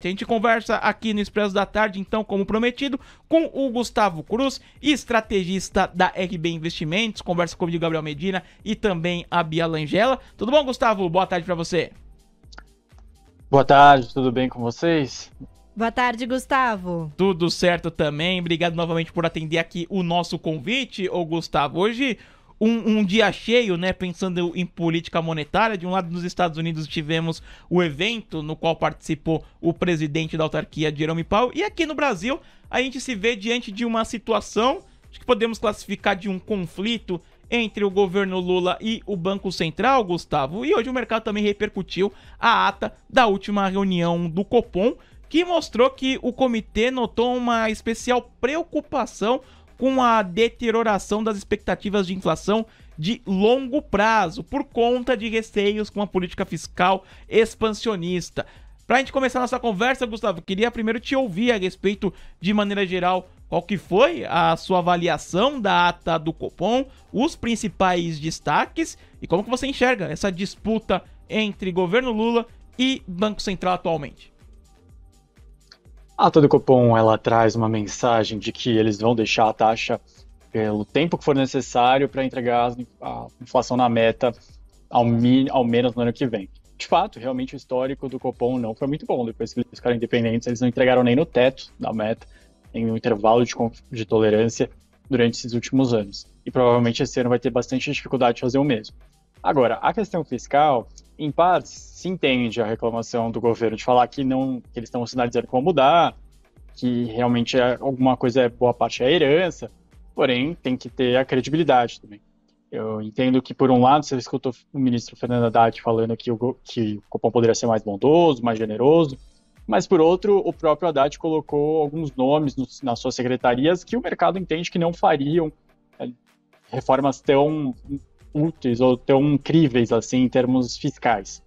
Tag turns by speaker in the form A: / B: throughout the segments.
A: A gente conversa aqui no Expresso da Tarde, então, como prometido, com o Gustavo Cruz, estrategista da RB Investimentos. Conversa comigo, Gabriel Medina, e também a Bia Langella. Tudo bom, Gustavo? Boa tarde para você.
B: Boa tarde, tudo bem com vocês?
C: Boa tarde, Gustavo.
A: Tudo certo também. Obrigado novamente por atender aqui o nosso convite, ô Gustavo. Hoje, um dia cheio, né, pensando em política monetária. De um lado, nos Estados Unidos, tivemos o evento no qual participou o presidente da autarquia, Jerome Powell. E aqui no Brasil, a gente se vê diante de uma situação, acho que podemos classificar de um conflito entre o governo Lula e o Banco Central, Gustavo. E hoje o mercado também repercutiu a ata da última reunião do Copom, que mostrou que o comitê notou uma especial preocupação com a deterioração das expectativas de inflação de longo prazo, por conta de receios com a política fiscal expansionista. Para a gente começar nossa conversa, Gustavo, queria primeiro te ouvir a respeito, de maneira geral, qual que foi a sua avaliação da ata do Copom, os principais destaques e como que você enxerga essa disputa entre governo Lula e Banco Central atualmente.
B: A ata do Copom, ela traz uma mensagem de que eles vão deixar a taxa pelo tempo que for necessário para entregar a inflação na meta ao menos no ano que vem. De fato, realmente o histórico do Copom não foi muito bom. Depois que eles ficaram independentes, eles não entregaram nem no teto da meta, nem no intervalo de tolerância durante esses últimos anos. E provavelmente esse ano vai ter bastante dificuldade de fazer o mesmo. Agora, a questão fiscal, em partes, se entende a reclamação do governo de falar que eles estão sinalizando que vão mudar, que realmente alguma coisa, boa parte é herança, porém tem que ter a credibilidade também. Eu entendo que, por um lado, você escutou o ministro Fernando Haddad falando que o Copom poderia ser mais bondoso, mais generoso, mas, por outro, o próprio Haddad colocou alguns nomes nas suas secretarias que o mercado entende que não fariam reformas tão úteis ou tão incríveis assim em termos fiscais.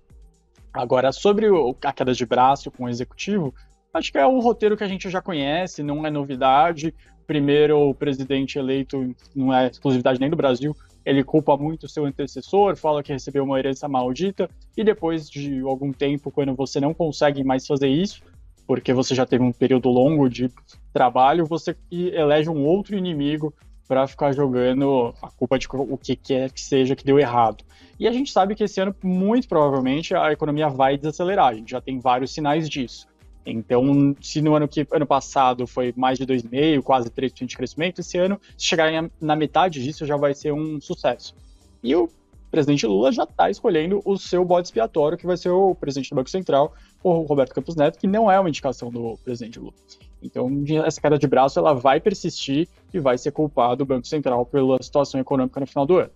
B: Agora, sobre a queda de braço com o executivo, acho que é um roteiro que a gente já conhece, não é novidade. Primeiro, o presidente eleito, não é exclusividade nem do Brasil, ele culpa muito o seu antecessor, fala que recebeu uma herança maldita, e depois de algum tempo, quando você não consegue mais fazer isso, porque você já teve um período longo de trabalho, você elege um outro inimigo para ficar jogando a culpa de o que quer que seja que deu errado. E a gente sabe que esse ano, muito provavelmente, a economia vai desacelerar, a gente já tem vários sinais disso. Então, se no ano passado foi mais de 2,5%, quase 3% de crescimento, esse ano, se chegar na metade disso, já vai ser um sucesso. E o presidente Lula já está escolhendo o seu bode expiatório, que vai ser o presidente do Banco Central, o Roberto Campos Neto, que não é uma indicação do presidente Lula. Então, essa queda de braço ela vai persistir e vai ser culpado o Banco Central pela situação econômica no final do ano.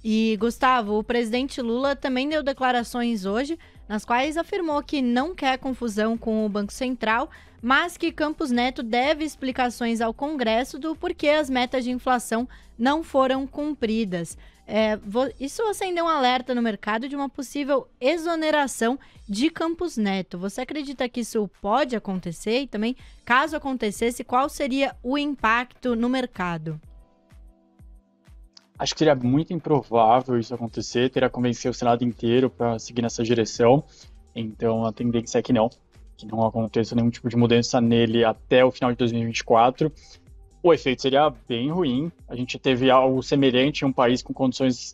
C: E, Gustavo, o presidente Lula também deu declarações hoje, nas quais afirmou que não quer confusão com o Banco Central, mas que Campos Neto deve explicações ao Congresso do porquê as metas de inflação não foram cumpridas. Isso acendeu um alerta no mercado de uma possível exoneração de Campos Neto. Você acredita que isso pode acontecer? E também, caso acontecesse, qual seria o impacto no mercado?
B: Acho que seria muito improvável isso acontecer, teria que convencer o Senado inteiro para seguir nessa direção. Então, a tendência é que não aconteça nenhum tipo de mudança nele até o final de 2024. O efeito seria bem ruim. A gente teve algo semelhante em um país com condições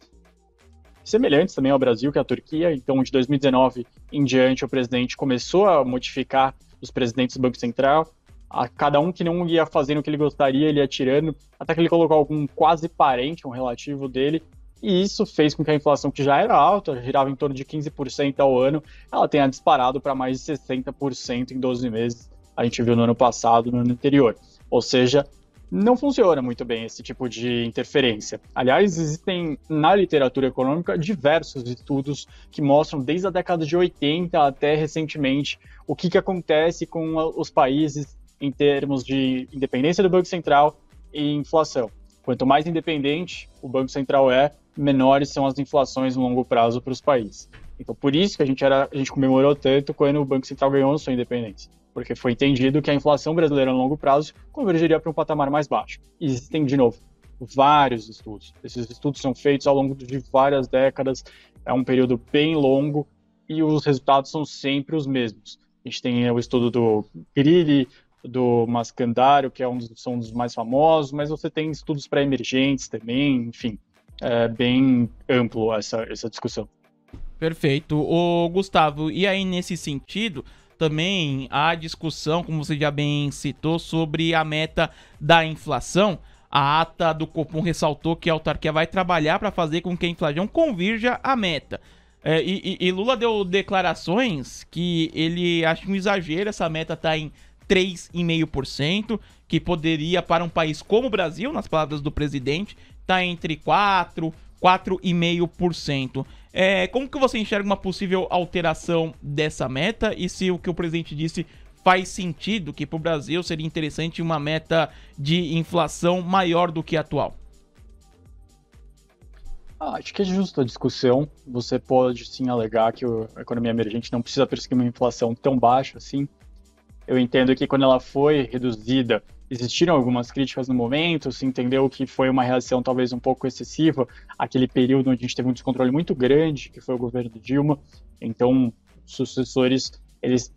B: semelhantes também ao Brasil, que é a Turquia. Então, de 2019 em diante, o presidente começou a modificar os presidentes do Banco Central. A cada um que não ia fazendo o que ele gostaria, ele ia tirando, até que ele colocou algum quase parente, um relativo dele, e isso fez com que a inflação, que já era alta, girava em torno de 15% ao ano, ela tenha disparado para mais de 60% em 12 meses, a gente viu no ano passado, no ano anterior. Ou seja, não funciona muito bem esse tipo de interferência. Aliás, existem na literatura econômica diversos estudos que mostram desde a década de 80 até recentemente o que acontece com os países em termos de independência do Banco Central e inflação. Quanto mais independente o Banco Central é, menores são as inflações no longo prazo para os países. Então, por isso que a gente comemorou tanto quando o Banco Central ganhou sua independência, porque foi entendido que a inflação brasileira no longo prazo convergeria para um patamar mais baixo. E existem, de novo, vários estudos. Esses estudos são feitos ao longo de várias décadas, é um período bem longo e os resultados são sempre os mesmos. A gente tem o estudo do Grilli, do Mascandaro, que são um dos mais famosos, mas você tem estudos pré-emergentes também, enfim, é bem amplo essa discussão.
A: Perfeito. Ô, Gustavo, e aí nesse sentido, também há discussão, como você já bem citou, sobre a meta da inflação. A ata do Copom ressaltou que a autarquia vai trabalhar para fazer com que a inflação convirja à meta. E Lula deu declarações que ele acha um exagero, essa meta está em 3,5%, que poderia, para um país como o Brasil, nas palavras do presidente, tá entre 4,5%. Como que você enxerga uma possível alteração dessa meta e se o que o presidente disse faz sentido, que para o Brasil seria interessante uma meta de inflação maior do que a atual?
B: Acho que é justa a discussão. Você pode sim alegar que a economia emergente não precisa perseguir uma inflação tão baixa assim. Eu entendo que quando ela foi reduzida, existiram algumas críticas no momento, se entendeu que foi uma reação talvez um pouco excessiva, aquele período onde a gente teve um descontrole muito grande, que foi o governo Dilma. Então, os sucessores, eles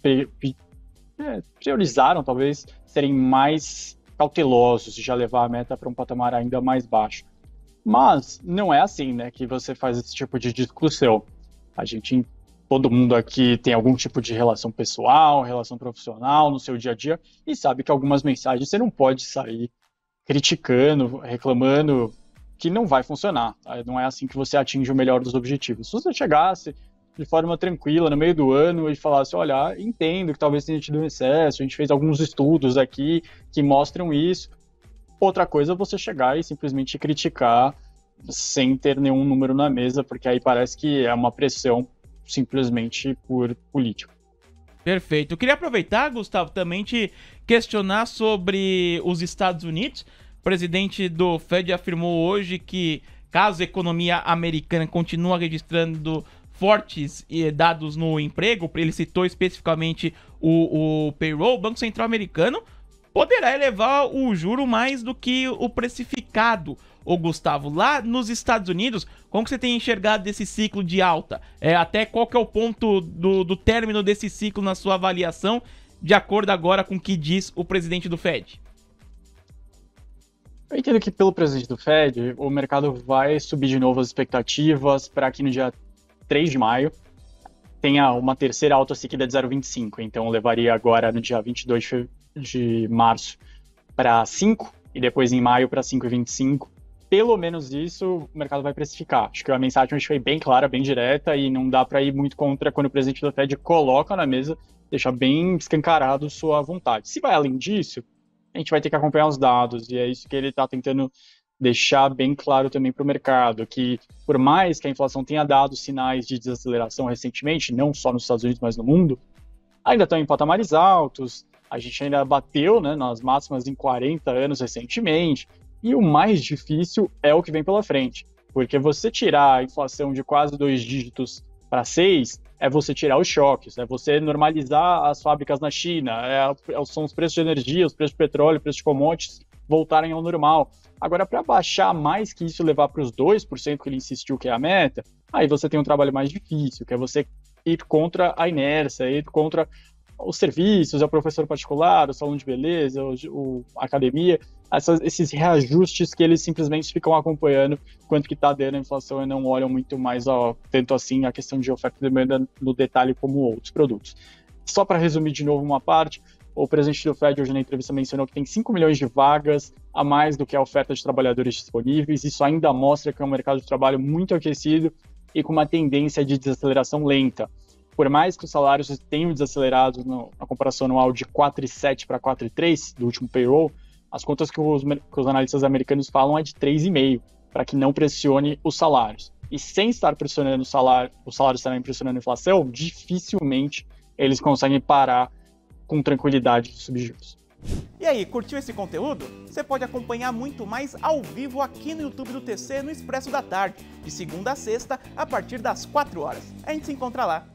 B: priorizaram talvez serem mais cautelosos e já levar a meta para um patamar ainda mais baixo. Mas não é assim, né, que você faz esse tipo de discussão. Todo mundo aqui tem algum tipo de relação pessoal, relação profissional no seu dia a dia e sabe que algumas mensagens você não pode sair criticando, reclamando que não vai funcionar. Não é assim que você atinge o melhor dos objetivos. Se você chegasse de forma tranquila no meio do ano e falasse, olha, entendo que talvez tenha tido um excesso, a gente fez alguns estudos aqui que mostram isso. Outra coisa é você chegar e simplesmente criticar sem ter nenhum número na mesa, porque aí parece que é uma pressão simplesmente por político.
A: Perfeito. Eu queria aproveitar, Gustavo, também te questionar sobre os Estados Unidos. O presidente do Fed afirmou hoje que, caso a economia americana continue registrando fortes dados no emprego, ele citou especificamente o payroll, o Banco Central americano poderá elevar o juro mais do que o precificado. Ô Gustavo, lá nos Estados Unidos, como que você tem enxergado desse ciclo de alta? Até qual que é o ponto do término desse ciclo na sua avaliação, de acordo agora com o que diz o presidente do Fed?
B: Eu entendo que pelo presidente do Fed, o mercado vai subir de novo as expectativas para que no dia 3 de maio tenha uma terceira alta seguida de 0,25. Então levaria agora no dia 22 de março para 5 e depois em maio para 5,25. Pelo menos isso o mercado vai precificar. Acho que a mensagem hoje foi bem clara, bem direta e não dá para ir muito contra quando o presidente do Fed coloca na mesa, deixa bem escancarado sua vontade. Se vai além disso, a gente vai ter que acompanhar os dados e é isso que ele está tentando deixar bem claro também para o mercado, que por mais que a inflação tenha dado sinais de desaceleração recentemente, não só nos Estados Unidos, mas no mundo, ainda estão em patamares altos. A gente ainda bateu, né, nas máximas em 40 anos recentemente, e o mais difícil é o que vem pela frente, porque você tirar a inflação de quase 2 dígitos para 6 é você tirar os choques, é você normalizar as fábricas na China, são os preços de energia, os preços de petróleo, os preços de commodities voltarem ao normal. Agora, para baixar mais que isso, levar para os 2% que ele insistiu que é a meta, aí você tem um trabalho mais difícil, que é você ir contra a inércia, ir contra os serviços, o professor particular, o salão de beleza, a academia, esses reajustes que eles simplesmente ficam acompanhando quanto que está dando a inflação e não olham muito mais, tanto assim, a questão de oferta e demanda no detalhe como outros produtos. Só para resumir de novo uma parte, o presidente do Fed hoje na entrevista mencionou que tem 5 milhões de vagas a mais do que a oferta de trabalhadores disponíveis. Isso ainda mostra que é um mercado de trabalho muito aquecido e com uma tendência de desaceleração lenta. Por mais que os salários tenham desacelerado na comparação anual de 4,7 para 4,3 do último payroll, as contas que os analistas americanos falam é de 3,5, para que não pressione os salários. E sem estar pressionando os salários estarem pressionando a inflação, dificilmente eles conseguem parar com tranquilidade de subjuros.
A: E aí, curtiu esse conteúdo? Você pode acompanhar muito mais ao vivo aqui no YouTube do TC no Expresso da Tarde, de segunda a sexta, a partir das 4 horas. A gente se encontra lá.